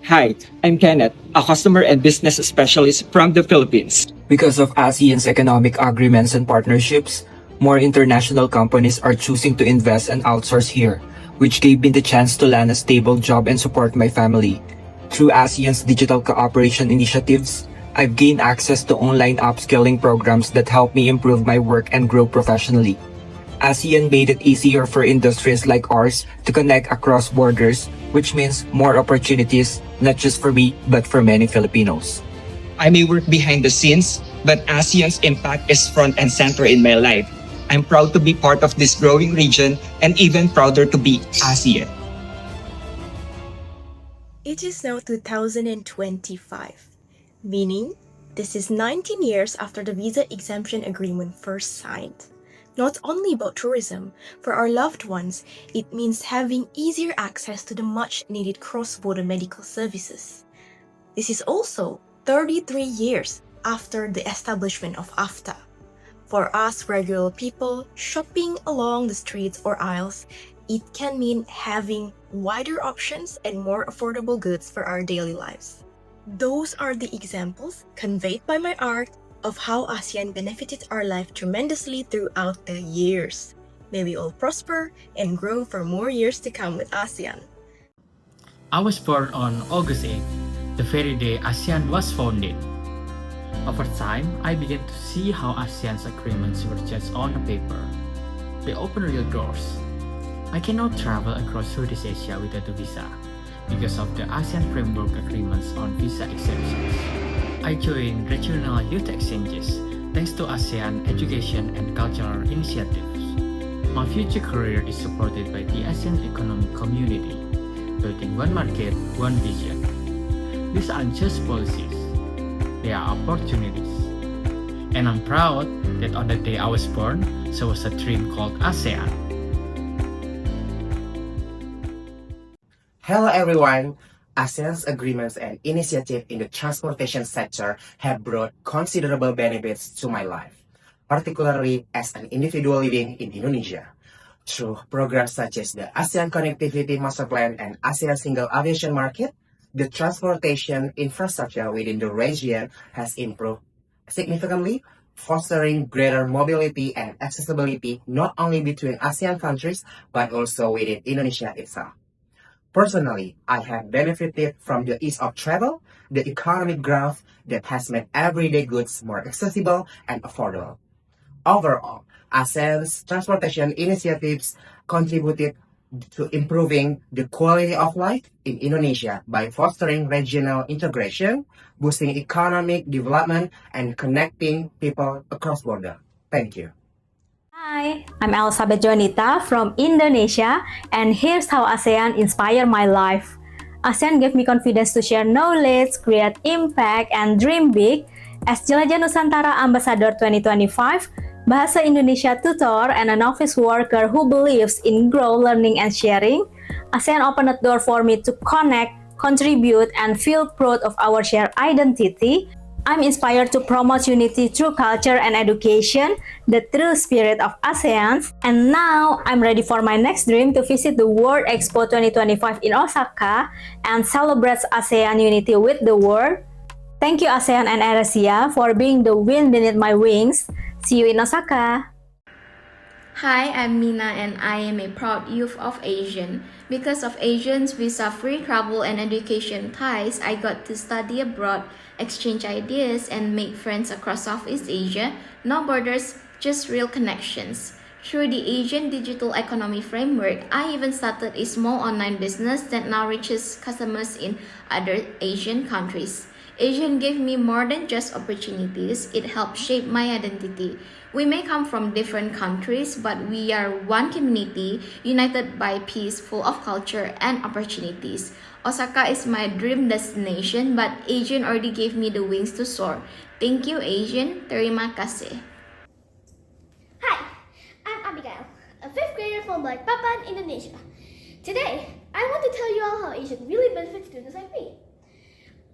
Hi, I'm Kenneth, a customer and business specialist from the Philippines. Because of ASEAN's economic agreements and partnerships, more international companies are choosing to invest and outsource here, which gave me the chance to land a stable job and support my family. Through ASEAN's digital cooperation initiatives, I've gained access to online upskilling programs that help me improve my work and grow professionally. ASEAN made it easier for industries like ours to connect across borders, which means more opportunities, not just for me, but for many Filipinos. I may work behind the scenes, but ASEAN's impact is front and center in my life. I'm proud to be part of this growing region and even prouder to be ASEAN. It is now 2025, meaning this is 19 years after the visa exemption agreement first signed. Not only about tourism, for our loved ones, it means having easier access to the much needed cross-border medical services. This is also 33 years after the establishment of AFTA. For us regular people, shopping along the streets or aisles, it can mean having wider options and more affordable goods for our daily lives. Those are the examples conveyed by my art of how ASEAN benefited our life tremendously throughout the years. May we all prosper and grow for more years to come with ASEAN. I was born on August 8th, the very day ASEAN was founded. Over time, I began to see how ASEAN's agreements were just on paper. They open real doors. I cannot travel across Southeast Asia without a visa because of the ASEAN Framework Agreements on visa exemptions. I joined regional youth exchanges thanks to ASEAN education and cultural initiatives. My future career is supported by the ASEAN economic community, building one market, one vision. These aren't just policies, they are opportunities. And I'm proud that on the day I was born, so was a dream called ASEAN. Hello everyone! ASEAN's agreements and initiatives in the transportation sector have brought considerable benefits to my life, particularly as an individual living in Indonesia. Through programs such as the ASEAN Connectivity Master Plan and ASEAN Single Aviation Market, the transportation infrastructure within the region has improved significantly, fostering greater mobility and accessibility not only between ASEAN countries but also within Indonesia itself. Personally, I have benefited from the ease of travel, the economic growth that has made everyday goods more accessible and affordable. Overall, ASEAN's transportation initiatives contributed to improving the quality of life in Indonesia by fostering regional integration, boosting economic development, and connecting people across borders. Thank you. Hi, I'm Elizabeth Jonita from Indonesia, and here's how ASEAN inspired my life. ASEAN gave me confidence to share knowledge, create impact, and dream big. As Jelajah Nusantara Ambassador 2025, Bahasa Indonesia tutor, and an office worker who believes in growth, learning, and sharing, ASEAN opened a door for me to connect, contribute, and feel proud of our shared identity. I'm inspired to promote unity through culture and education, the true spirit of ASEAN. And now, I'm ready for my next dream to visit the World Expo 2025 in Osaka and celebrate ASEAN unity with the world. Thank you ASEAN and ASEAN for being the wind beneath my wings. See you in Osaka! Hi, I'm Mina and I am a proud youth of ASEAN. Because of ASEAN's visa-free travel and education ties, I got to study abroad, exchange ideas, and make friends across Southeast Asia. No borders, just real connections. Through the Asian Digital Economy Framework, I even started a small online business that now reaches customers in other Asian countries. ASEAN gave me more than just opportunities, it helped shape my identity. We may come from different countries, but we are one community, united by peace, full of culture and opportunities. Osaka is my dream destination, but ASEAN already gave me the wings to soar. Thank you, ASEAN. Terima kasih. Hi, I'm Abigail, a 5th grader from Balikpapan, Indonesia. Today, I want to tell you all how ASEAN really benefits students like me.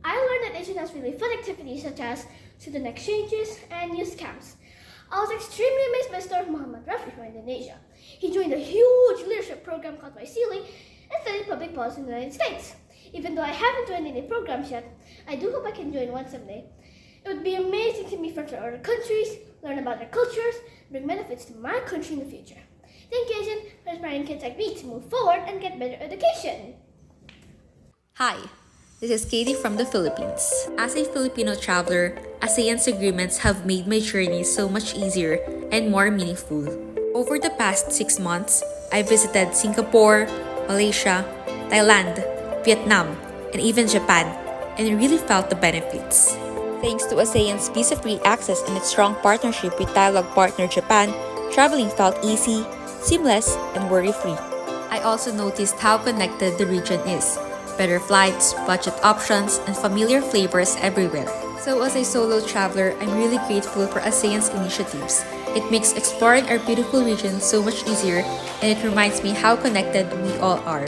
I learned that ASEAN has really fun activities such as student exchanges and youth camps. I was extremely amazed by Star Muhammad Rafi from Indonesia. He joined a huge leadership program called by Sili and studied public policy in the United States. Even though I haven't joined any programs yet, I do hope I can join one someday. It would be amazing to meet friends from other countries, learn about their cultures, bring benefits to my country in the future. Thank you, ASEAN, for inspiring kids like me to move forward and get better education. Hi, this is Katie from the Philippines. As a Filipino traveler, ASEAN's agreements have made my journey so much easier and more meaningful. Over the past 6 months, I visited Singapore, Malaysia, Thailand, Vietnam, and even Japan, and really felt the benefits. Thanks to ASEAN's visa-free access and its strong partnership with dialogue partner Japan, traveling felt easy, seamless, and worry-free. I also noticed how connected the region is. Better flights, budget options, and familiar flavors everywhere. So as a solo traveler, I'm really grateful for ASEAN's initiatives. It makes exploring our beautiful region so much easier, and it reminds me how connected we all are.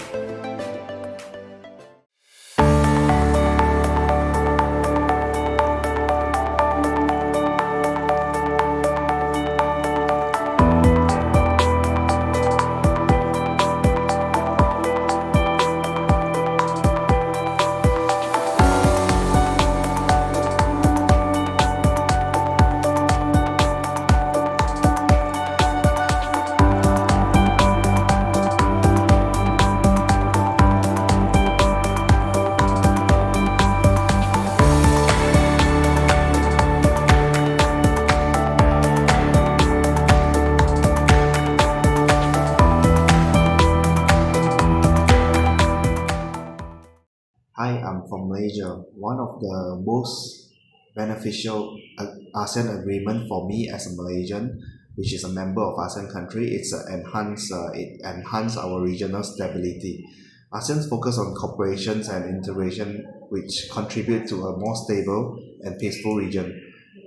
Hi, I'm from Malaysia. One of the most beneficial ASEAN agreement for me as a Malaysian, which is a member of ASEAN country, it enhance our regional stability. ASEAN's focus on cooperations and integration, which contribute to a more stable and peaceful region.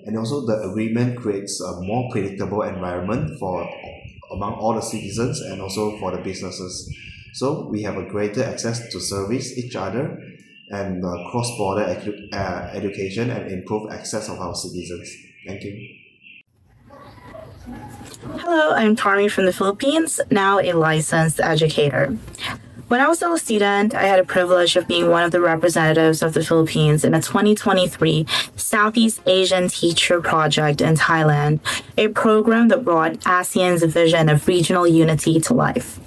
And also the agreement creates a more predictable environment for among all the citizens and also for the businesses. So we have a greater access to service each other and cross-border education and improve access of our citizens. Thank you. Hello, I'm Tommy from the Philippines, now a licensed educator. When I was still a student, I had the privilege of being one of the representatives of the Philippines in a 2023 Southeast Asian Teacher Project in Thailand, a program that brought ASEAN's vision of regional unity to life.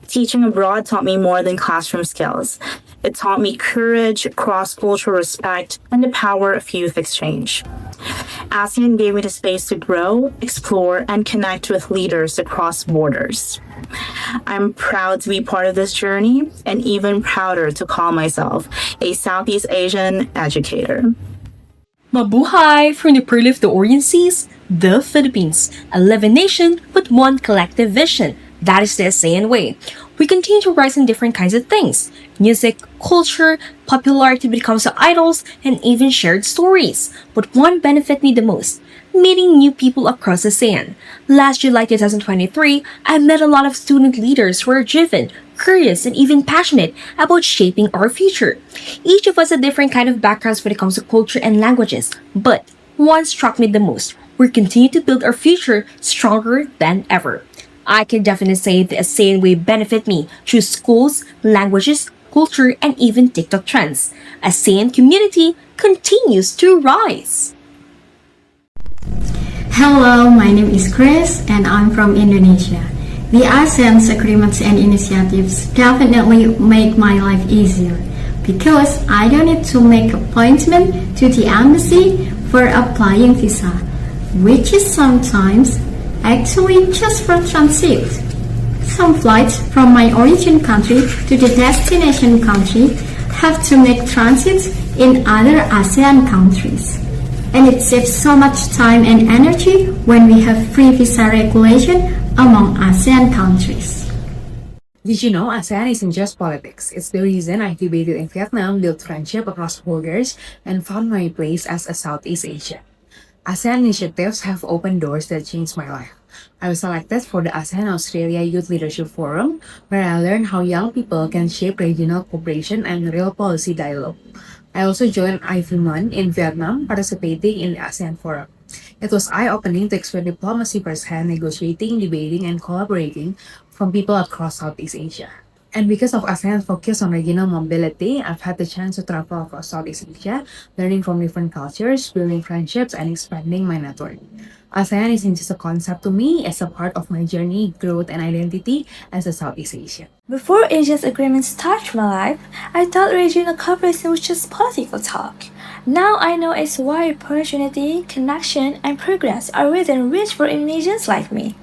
Teaching abroad taught me more than classroom skills. It taught me courage, cross-cultural respect, and the power of youth exchange. ASEAN gave me the space to grow, explore, and connect with leaders across borders. I'm proud to be part of this journey, and even prouder to call myself a Southeast Asian educator. Mabuhay from the pearl of the Orient Seas, the Philippines, a living nation with one collective vision. That is the ASEAN way. We continue to rise in different kinds of things. Music, culture, popularity becomes idols, and even shared stories. But one benefit me the most, meeting new people across ASEAN. Last July 2023, I met a lot of student leaders who are driven, curious, and even passionate about shaping our future. Each of us has a different kind of backgrounds when it comes to culture and languages. But one struck me the most. We continue to build our future stronger than ever. I can definitely say the ASEAN way benefit me through schools, languages, culture, and even TikTok trends. ASEAN community continues to rise. Hello, my name is Chris and I'm from Indonesia. The ASEAN's agreements and initiatives definitely make my life easier because I don't need to make appointment to the embassy for applying visa, which is sometimes actually just for transit. Some flights from my origin country to the destination country have to make transit in other ASEAN countries. And it saves so much time and energy when we have free visa regulation among ASEAN countries. Did you know ASEAN isn't just politics? It's the reason I debated in Vietnam, built friendship across borders, and found my place as a Southeast Asian. ASEAN initiatives have opened doors that changed my life. I was selected for the ASEAN Australia Youth Leadership Forum, where I learned how young people can shape regional cooperation and real policy dialogue. I also joined IVMON in Vietnam, participating in the ASEAN Forum. It was eye-opening to experience diplomacy firsthand, negotiating, debating, and collaborating from people across Southeast Asia. And because of ASEAN's focus on regional mobility, I've had the chance to travel across Southeast Asia, learning from different cultures, building friendships, and expanding my network. ASEAN isn't just a concept to me, it's a part of my journey, growth, and identity as a Southeast Asian. Before Asia's agreements touched my life, I thought regional cooperation was just political talk. Now I know it's why opportunity, connection, and progress are within reach for Indonesians like me.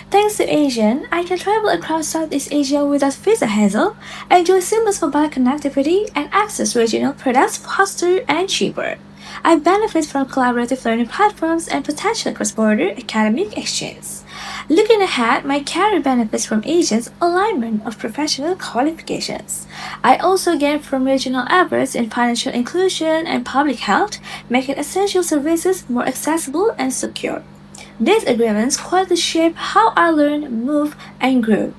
Thanks to ASEAN, I can travel across Southeast Asia without visa hassle, enjoy seamless mobile connectivity, and access regional products faster and cheaper. I benefit from collaborative learning platforms and potential cross-border academic exchange. Looking ahead, my career benefits from ASEAN's alignment of professional qualifications. I also gain from regional efforts in financial inclusion and public health, making essential services more accessible and secure. These agreements quietly shape how I learn, move, and grow.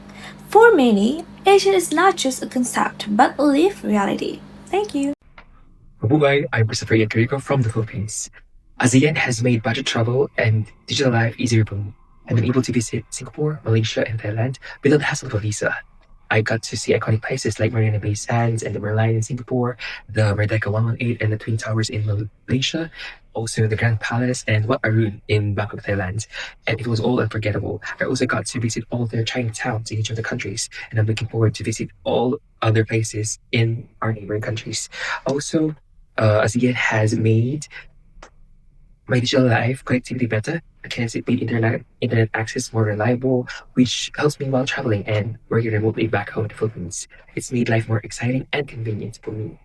For many, Asia is not just a concept, but a lived reality. Thank you. Mabuhay, I'm Christopher Yagrico from the Philippines. ASEAN has made budget travel and digital life easier for me. I've been able to visit Singapore, Malaysia, and Thailand without the hassle of a visa. I got to see iconic places like Marina Bay Sands and the Merlion in Singapore, the Merdeka 118 and the Twin Towers in Malaysia, also the Grand Palace and Wat Arun in Bangkok, Thailand. And it was all unforgettable. I also got to visit all the Chinatowns in each of the countries, and I'm looking forward to visit all other places in our neighboring countries. Also, ASEAN has made my digital life connectivity better. I can see made internet access more reliable, which helps me while traveling and working remotely back home in the Philippines. It's made life more exciting and convenient for me.